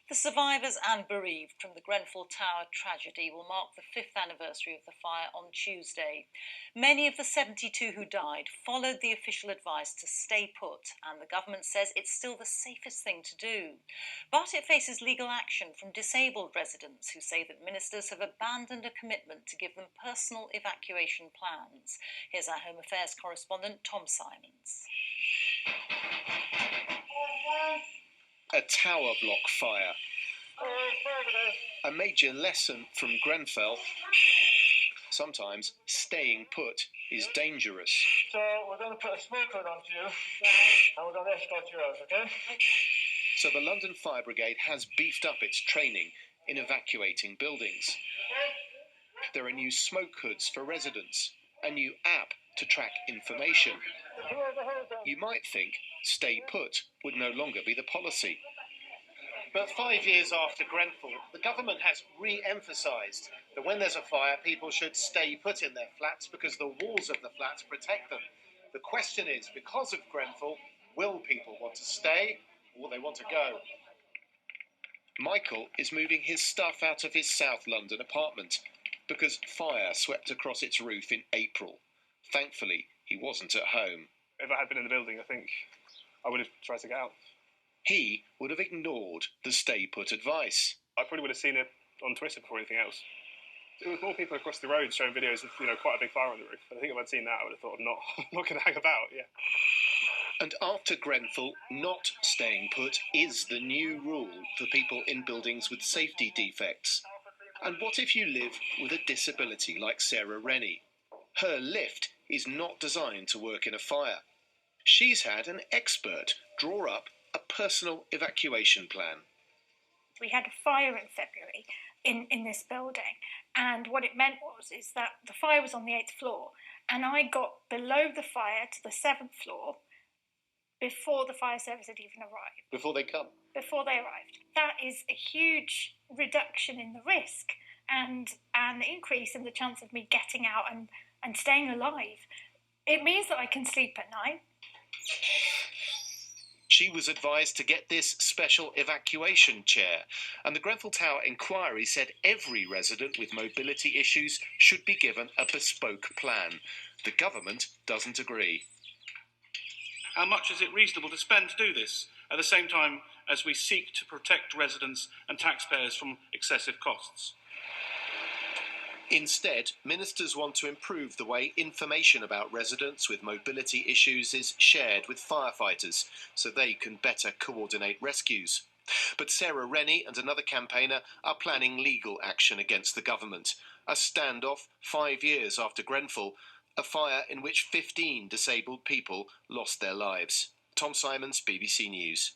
The survivors and bereaved from the Grenfell Tower tragedy will mark the 5th anniversary of the fire on Tuesday. Many of the 72 who died followed the official advice to stay put, and the government says it's still the safest thing to do. But it faces legal action from disabled residents who say that ministers have abandoned a commitment to give them personal evacuation plans. Here's our Home Affairs correspondent, Tom Simons. A tower block fire. A major lesson from Grenfell. Sometimes staying put is dangerous. So we're going to put a smoke hood onto you, and we're going to escort you out, okay? So the London Fire Brigade has beefed up its training in evacuating buildings. There are new smoke hoods for residents, a new app to track information. You might think stay put would no longer be the policy. But 5 years after Grenfell, the government has re-emphasised that when there's a fire, people should stay put in their flats because the walls of the flats protect them. The question is, because of Grenfell, will people want to stay or will they want to go? Michael is moving his stuff out of his South London apartment because fire swept across its roof in April. Thankfully, he wasn't at home. If I had been in the building, I think I would have tried to get out. He would have ignored the stay-put advice. I probably would have seen it on Twitter before anything else. There was more people across the road showing videos of, quite a big fire on the roof. But I think if I'd seen that, I would have thought, I'm not going to hang about, yeah. And after Grenfell, not staying put is the new rule for people in buildings with safety defects. And what if you live with a disability like Sarah Rennie? Her lift is not designed to work in a fire. She's had an expert draw up a personal evacuation plan. We had a fire in February in this building, and what it meant is that the fire was on the 8th floor, and I got below the fire to the 7th floor before the fire service had even arrived. Before they come? Before they arrived. That is a huge reduction in the risk and an increase in the chance of me getting out and staying alive. It means that I can sleep at night. She was advised to get this special evacuation chair, and the Grenfell Tower inquiry said every resident with mobility issues should be given a bespoke plan. The government doesn't agree. How much is it reasonable to spend to do this, at the same time as we seek to protect residents and taxpayers from excessive costs? Instead, ministers want to improve the way information about residents with mobility issues is shared with firefighters so they can better coordinate rescues. But Sarah Rennie and another campaigner are planning legal action against the government. A standoff 5 years after Grenfell, a fire in which 15 disabled people lost their lives. Tom Simons, BBC News.